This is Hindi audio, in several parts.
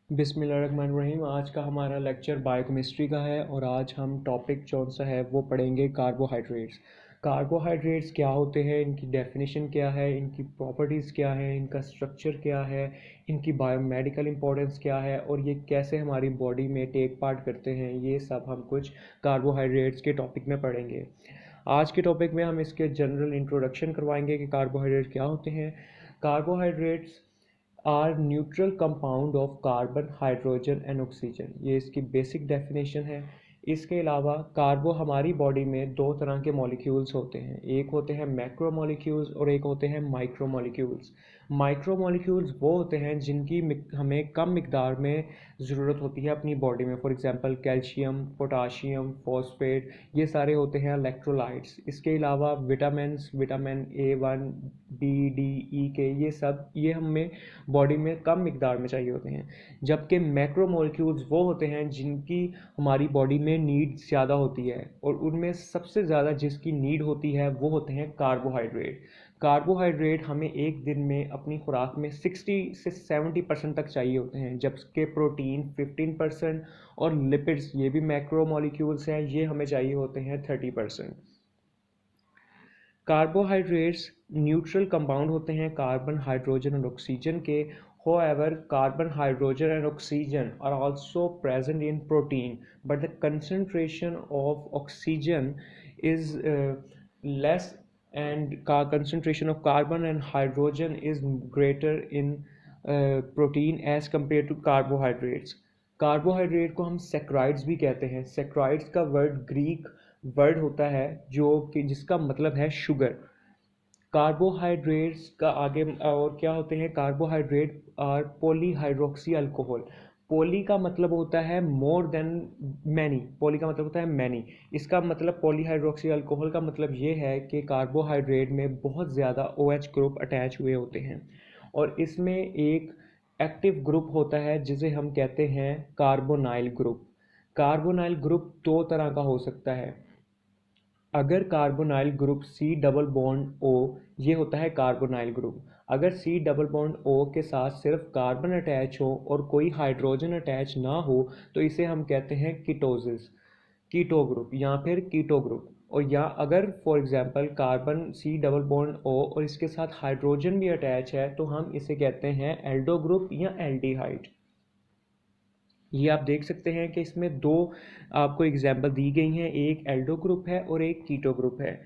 बिस्मिल्लाहिर्रहमानिर्रहीम। आज का हमारा लेक्चर बायोकेमिस्ट्री का है और आज हम टॉपिक कौन सा है वो पढ़ेंगे कार्बोहाइड्रेट्स। कार्बोहाइड्रेट्स क्या होते हैं, इनकी डेफिनेशन क्या है, इनकी प्रॉपर्टीज़ क्या है, इनका स्ट्रक्चर क्या है, इनकी बायोमेडिकल इंपॉर्टेंस क्या है और ये कैसे हमारी बॉडी में टेक पार्ट करते हैं, ये सब हम कुछ कार्बोहाइड्रेट्स के टॉपिक में पढ़ेंगे। आज के टॉपिक में हम इसके जनरल इंट्रोडक्शन करवाएंगे कि कार्बोहाइड्रेट क्या होते हैं। Carbohydrates are neutral compound of carbon, hydrogen and oxygen, ये इसकी बेसिक डेफिनेशन है। इसके अलावा कार्बो हमारी बॉडी में दो तरह के मॉलिक्यूल्स होते हैं, एक होते हैं मैक्रो मॉलिक्यूल्स और एक होते हैं माइक्रो मॉलिक्यूल्स। माइक्रो मॉलिक्यूल्स वो होते हैं जिनकी हमें कम मिकदार में ज़रूरत होती है अपनी बॉडी में। For example calcium, potassium, phosphate, ये सारे होते हैं इलेक्ट्रोलाइट्स। इसके अलावा vitamin A1, B, D, E, K, ये हमें बॉडी में कम मिकदार में चाहिए होते हैं। जबकि मैक्रो मॉलिक्यूल्स वो होते हैं जिनकी हमारी बॉडी में नीड ज़्यादा होती है और उनमें सबसे ज़्यादा जिसकी नीड होती है वो होते हैं कार्बोहाइड्रेट। कार्बोहाइड्रेट हमें एक दिन में अपनी खुराक में 60 से 70% तक चाहिए होते हैं, जबकि प्रोटीन 15% और लिपिड्स, ये भी मैक्रो मॉलिक्यूल्स हैं, ये हमें चाहिए होते हैं 30%। कार्बोहाइड्रेट्स न्यूट्रल कंपाउंड होते हैं कार्बन, हाइड्रोजन और ऑक्सीजन के। However, carbon, hydrogen and oxygen are also present in protein, but the concentration of oxygen is less and concentration of carbon and hydrogen is greater in protein as compared to carbohydrates. Carbohydrate को हम सैकराइड्स भी कहते हैं। सैकराइड्स का वर्ड ग्रीक वर्ड होता है जो कि जिसका मतलब है शुगर। कार्बोहाइड्रेट्स का आगे और क्या होते हैं, कार्बोहाइड्रेट और पॉलीहाइड्रोक्सी अल्कोहल। पॉली का मतलब होता है मोर देन मैनी, पॉली का मतलब होता है मैनी। इसका मतलब पॉलीहाइड्रोक्सी अल्कोहल का मतलब ये है कि कार्बोहाइड्रेट में बहुत ज़्यादा OH ग्रुप अटैच हुए होते हैं और इसमें एक एक्टिव ग्रुप होता है जिसे हम कहते हैं कार्बोनाइल ग्रुप। कार्बोनाइल ग्रुप दो तरह का हो सकता है। अगर carbonyl group C double bond O, ये होता है कार्बोनाइल ग्रुप। अगर C डबल बॉन्ड O के साथ सिर्फ कार्बन अटैच हो और कोई हाइड्रोजन अटैच ना हो तो इसे हम कहते हैं कीटोसिस, कीटो ग्रुप या फिर कीटो ग्रुप। और या अगर for example carbon C double bond O और इसके साथ हाइड्रोजन भी अटैच है तो हम इसे कहते हैं एल्डो ग्रुप या एल्डिहाइड। ये आप देख सकते हैं कि इसमें दो आपको एग्जाम्पल दी गई हैं, एक एल्डो ग्रुप है और एक कीटो ग्रुप है।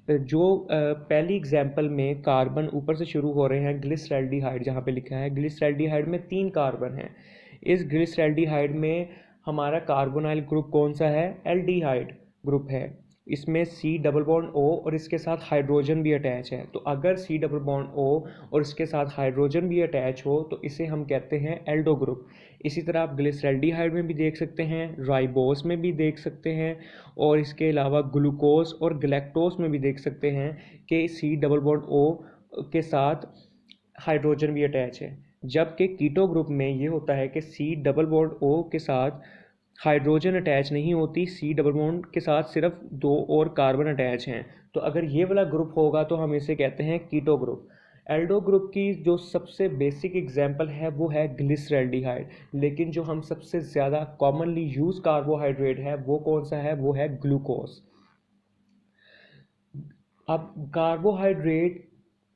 जो पहली एग्जाम्पल में कार्बन ऊपर से शुरू हो रहे हैं, ग्लिसरैल्डिहाइड जहाँ पे लिखा है, ग्लिसरैल्डिहाइड में 3 कार्बन हैं। इस ग्लिसरैल्डिहाइड में हमारा कार्बोनाइल ग्रुप कौन सा है, एल्डिहाइड ग्रुप है। इसमें C डबल बॉन्ड O और इसके साथ हाइड्रोजन भी अटैच है। तो अगर C डबल बॉन्ड O और इसके साथ हाइड्रोजन भी अटैच हो तो इसे हम कहते हैं एल्डो ग्रुप। इसी तरह आप ग्लिसरैल्डिहाइड में भी देख सकते हैं, राइबोस में भी देख सकते हैं और इसके अलावा ग्लूकोज और गैलेक्टोज में भी देख सकते हैं कि C डबल बॉन्ड O के साथ हाइड्रोजन भी अटैच है। जबकि कीटो ग्रुप में ये होता है कि C डबल बॉन्ड O के साथ हाइड्रोजन अटैच नहीं होती, C डबल बॉन्ड के साथ सिर्फ दो और कार्बन अटैच हैं। तो अगर ये वाला ग्रुप होगा तो हम इसे कहते हैं कीटो ग्रुप। एल्डो ग्रुप की जो सबसे बेसिक एग्जांपल है वो है ग्लिसरैल्डिहाइड, लेकिन जो हम सबसे ज़्यादा कॉमनली यूज कार्बोहाइड्रेट है वो कौन सा है, वो है ग्लूकोज। अब कार्बोहाइड्रेट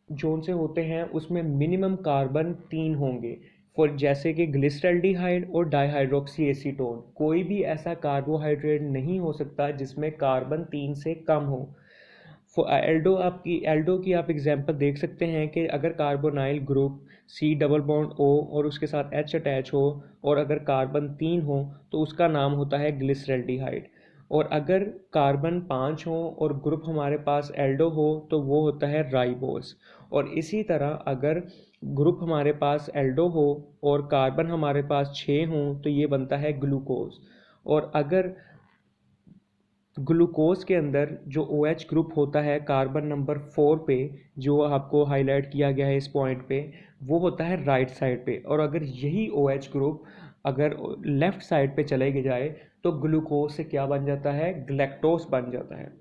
जोन से होते हैं उसमें मिनिमम कार्बन 3 होंगे, फॉर जैसे कि ग्लिसरैल्डिहाइड और डाइहाइड्रोक्सी एसीटोन। कोई भी ऐसा कार्बोहाइड्रेट नहीं हो सकता जिसमें कार्बन 3 से कम हो। एल्डो की आप एग्जांपल देख सकते हैं कि अगर carbonyl group C double bond O और उसके साथ H अटैच हो और अगर कार्बन 3 हो तो उसका नाम होता है ग्लिसरैल्डिहाइड। और अगर कार्बन 5 हो और ग्रुप हमारे पास एल्डो हो तो वो होता है राइबोस। और इसी तरह अगर ग्रुप हमारे पास एल्डो हो और कार्बन हमारे पास 6 हो तो ये बनता है ग्लूकोज। और अगर ग्लूकोज के अंदर जो OH ग्रुप होता है कार्बन नंबर 4 पे, जो आपको हाईलाइट किया गया है इस पॉइंट पे, वो होता है राइट साइड पे। और अगर यही OH ग्रुप अगर लेफ्ट साइड पे चले जाए तो ग्लूकोज से क्या बन जाता है, गैलेक्टोज बन जाता है।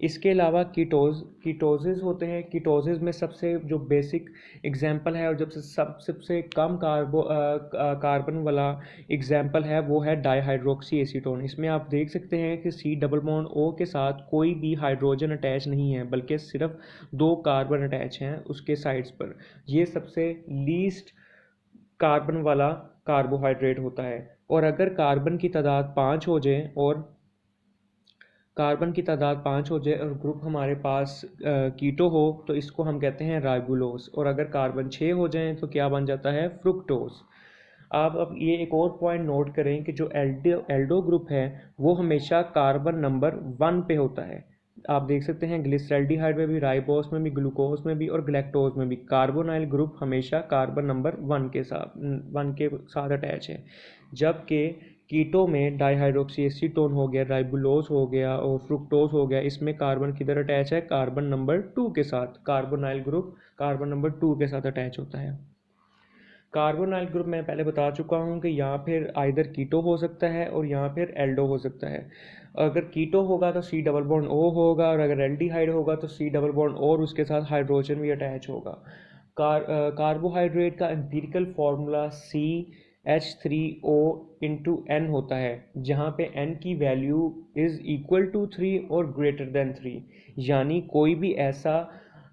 इसके अलावा कीटोसिस होते हैं। कीटोसिस में सबसे जो बेसिक एग्जांपल है और जब से सबसे कम कार्बन वाला एग्जांपल है वो है डाईहाइड्रोक्सी एसीटोन। इसमें आप देख सकते हैं कि सी डबल बॉन्ड ओ के साथ कोई भी हाइड्रोजन अटैच नहीं है, बल्कि सिर्फ 2 कार्बन अटैच हैं उसके साइड्स पर। ये सबसे लीस्ट कार्बन वाला कार्बोहाइड्रेट होता है। और अगर कार्बन की तादाद 5 हो जाए और ग्रुप हमारे पास कीटो हो तो इसको हम कहते हैं राइबुलोस। और अगर कार्बन 6 हो जाएं तो क्या बन जाता है? फ्रुक्टोस। आप अब ये एक और पॉइंट नोट करें कि जो एल्डो ग्रुप है वो हमेशा कार्बन नंबर 1 पे होता है। आप देख सकते हैं ग्लिसरल्डिहाइड में भी, राइबोस में भी, ग्लूकोज में भी और गैलेक्टोज में भी कार्बोनाइल ग्रुप हमेशा कार्बन नंबर 1 के साथ अटैच है। जबकि कीटो में डाईहाइड्रोक्सी एसीटोन हो गया, राइबुलोज हो गया और फ्रुक्टोज हो गया, इसमें कार्बन किधर अटैच है? कार्बन नंबर 2 के साथ। कार्बोनाइल ग्रुप कार्बन नंबर 2 के साथ अटैच होता है। कार्बोनाइल ग्रुप मैं पहले बता चुका हूँ कि यहाँ फिर आइदर कीटो हो सकता है और यहाँ फिर एल्डो हो सकता है। अगर कीटो होगा तो सी डबल बॉन्ड ओ होगा, और अगर एल्डिहाइड होगा तो सी डबल बॉन्ड और उसके साथ हाइड्रोजन भी अटैच होगा। कार्बोहाइड्रेट का empirical formula CH3O into N होता है, जहाँ पे एन की वैल्यू इज़ इक्वल टू 3 और ग्रेटर देन 3। यानी कोई भी ऐसा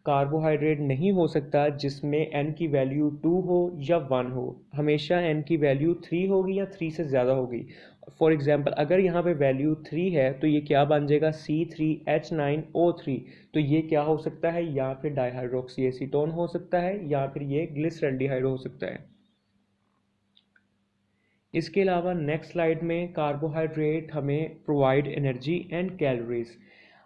कार्बोहाइड्रेट नहीं हो सकता जिसमें एन की वैल्यू 2 हो या 1 हो। हमेशा एन की वैल्यू 3 होगी या 3 से ज़्यादा होगी। फॉर एग्जांपल अगर यहाँ पे वैल्यू 3 है तो ये क्या बन जाएगा? C3H9O3। तो ये क्या हो सकता है? या फिर डाईहाइड्रोक्सी एसीटोन हो सकता है या फिर ये ग्लिसरल्डिहाइड हो सकता है। इसके अलावा नेक्स्ट स्लाइड में कार्बोहाइड्रेट हमें प्रोवाइड एनर्जी एंड कैलोरीज।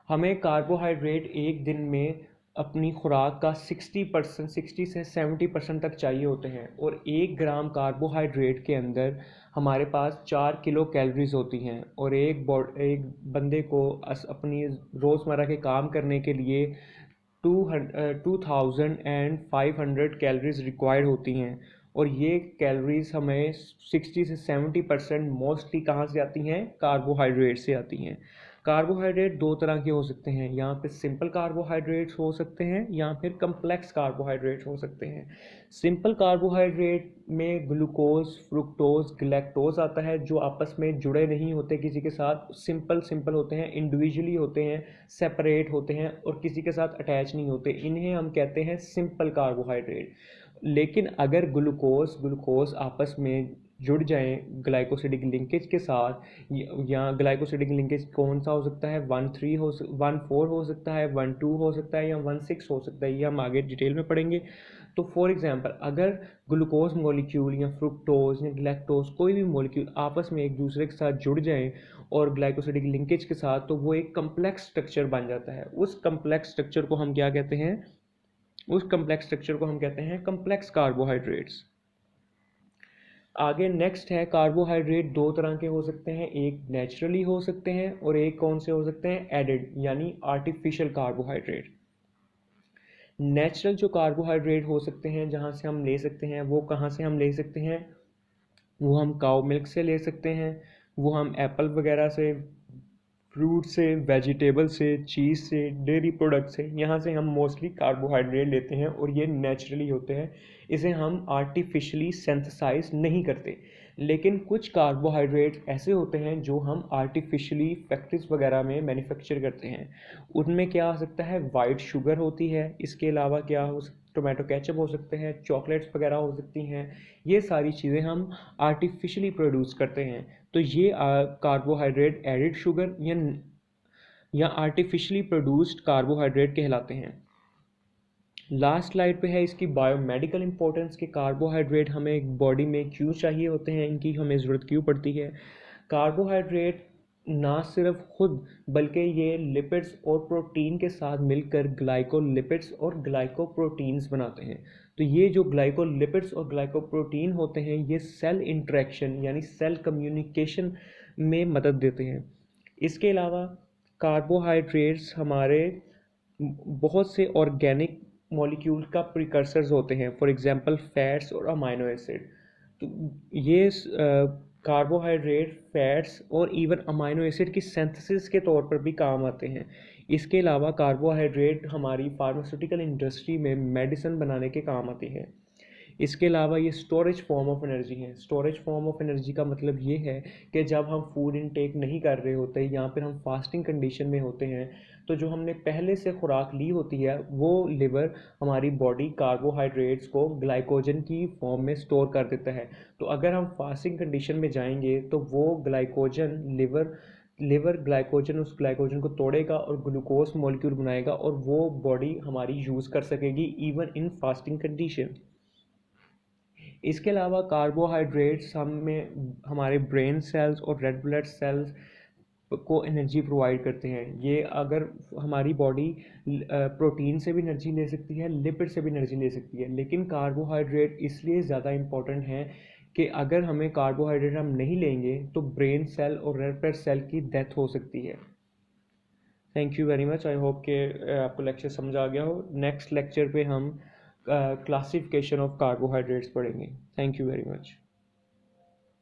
हमें कार्बोहाइड्रेट एक दिन में अपनी खुराक का 60 से 70% तक चाहिए होते हैं। और 1 ग्राम कार्बोहाइड्रेट के अंदर हमारे पास 4 किलो कैलोरीज होती हैं। और एक बंदे को अपनी रोज़मर्रा के काम करने के लिए 2500 कैलोरीज रिक्वायर्ड होती हैं। और ये कैलोरीज हमें 60 से 70% मोस्टली कहाँ से आती हैं? कार्बोहाइड्रेट से आती हैं। कार्बोहाइड्रेट 2 तरह के हो सकते हैं, यहाँ पे सिंपल कार्बोहाइड्रेट्स हो सकते हैं या फिर कम्प्लेक्स कार्बोहाइड्रेट्स हो सकते हैं। सिंपल कार्बोहाइड्रेट में ग्लूकोज, फ्रुक्टोज, गैलेक्टोज आता है, जो आपस में जुड़े नहीं होते किसी के साथ, सिंपल होते हैं, इंडिविजुअली होते हैं, सेपरेट होते हैं और किसी के साथ अटैच नहीं होते। इन्हें हम कहते हैं सिंपल कार्बोहाइड्रेट। लेकिन अगर ग्लूकोज आपस में जुड़ जाएं ग्लाइकोसिडिक लिंकेज के साथ, या ग्लाइकोसिडिक लिंकेज कौन सा हो सकता है? 1,4 हो सकता है, 1,2 हो सकता है या 1,6 हो सकता है, ये हम आगे डिटेल में पढ़ेंगे। तो फॉर एग्जांपल अगर ग्लूकोज मॉलिक्यूल या फ्रुक्टोज या गैलेक्टोज कोई भी मॉलिक्यूल आपस में एक दूसरे के साथ जुड़ जाएं और ग्लाइकोसिडिक लिंकेज के साथ, तो वो एक कम्प्लेक्स स्ट्रक्चर बन जाता है। उस कम्प्लेक्स स्ट्रक्चर को हम क्या कहते हैं? Complex carbohydrates. आगे नेक्स्ट है कार्बोहाइड्रेट 2 तरह के हो सकते हैं, एक नेचुरली हो सकते हैं और एक कौन से हो सकते हैं? एडिड यानी आर्टिफिशियल कार्बोहाइड्रेट। नेचुरल जो कार्बोहाइड्रेट हो सकते हैं जहाँ से हम ले सकते हैं, वो कहाँ से हम ले सकते हैं? वो हम काउ मिल्क से ले सकते हैं, वो हम एप्पल वगैरह से, फ्रूट से, वेजिटेबल से, चीज़ से, डेयरी प्रोडक्ट से, यहाँ से हम मोस्टली कार्बोहाइड्रेट लेते हैं और ये नेचुरली होते हैं। इसे हम आर्टिफिशियली सिंथेसाइज नहीं करते। लेकिन कुछ कार्बोहाइड्रेट ऐसे होते हैं जो हम आर्टिफिशियली फैक्ट्रीज वगैरह में मैन्युफैक्चर करते हैं। उनमें क्या आ सकता है? वाइट शुगर होती है। इसके अलावा क्या हो सकता? टोमेटो केचप हो सकते हैं, चॉकलेट्स वगैरह हो सकती हैं। ये सारी चीज़ें हम आर्टिफिशियली प्रोड्यूस करते हैं। तो ये कार्बोहाइड्रेट एडिड शुगर या आर्टिफिशियली प्रोड्यूस्ड कार्बोहाइड्रेट कहलाते हैं। लास्ट स्लाइड पे है इसकी बायोमेडिकल इंपॉर्टेंस के कार्बोहाइड्रेट हमें बॉडी में क्यों चाहिए होते हैं, इनकी हमें ज़रूरत क्यों पड़ती है। कार्बोहाइड्रेट ना सिर्फ खुद बल्कि ये लिपिड्स और प्रोटीन के साथ मिलकर ग्लाइकोलिपिड्स और ग्लाइकोप्रोटीन्स बनाते हैं। तो ये जो ग्लाइकोलिपिड्स और ग्लाइकोप्रोटीन होते हैं ये सेल इंटरेक्शन यानी सेल कम्युनिकेशन में मदद देते हैं। इसके अलावा कार्बोहाइड्रेट्स हमारे बहुत से ऑर्गेनिक मॉलिक्यूल का प्रिकर्सर्स होते हैं, फॉर एग्जांपल फैट्स और अमाइनो एसिड। तो ये कार्बोहाइड्रेट, फैट्स और इवन अमाइनो एसिड की सिंथेसिस के तौर पर भी काम आते हैं। इसके अलावा कार्बोहाइड्रेट हमारी फार्मास्यूटिकल इंडस्ट्री में मेडिसिन बनाने के काम आते हैं। इसके अलावा ये स्टोरेज फॉर्म ऑफ एनर्जी है। स्टोरेज फॉर्म ऑफ एनर्जी का मतलब ये है कि जब हम फूड इनटेक नहीं कर रहे होते या फिर हम फास्टिंग कंडीशन में होते हैं, तो जो हमने पहले से खुराक ली होती है वो लिवर हमारी बॉडी कार्बोहाइड्रेट्स को ग्लाइकोजन की फॉर्म में स्टोर कर देता है। तो अगर हम फास्टिंग कंडीशन में जाएंगे तो वो ग्लाइकोजन लिवर ग्लाइकोजन उस ग्लाइकोजन को तोड़ेगा और ग्लूकोज मॉलिक्यूल बनाएगा और वो बॉडी हमारी यूज़ कर सकेगी इवन इन फास्टिंग कंडीशन। इसके अलावा कार्बोहाइड्रेट्स हमें हमारे ब्रेन सेल्स और रेड ब्लड सेल्स को एनर्जी प्रोवाइड करते हैं। ये अगर हमारी बॉडी प्रोटीन से भी एनर्जी ले सकती है, लिपिड से भी एनर्जी ले सकती है, लेकिन कार्बोहाइड्रेट इसलिए ज़्यादा इम्पोर्टेंट है कि अगर हमें कार्बोहाइड्रेट हम नहीं लेंगे तो ब्रेन सेल और रेड ब्लड सेल की डेथ हो सकती है। Thank you very much. I hope कि आपको लेक्चर समझ आ गया हो। नेक्स्ट लेक्चर पे हम क्लासिफिकेशन ऑफ कार्बोहाइड्रेट्स पढ़ेंगे। Thank you very much.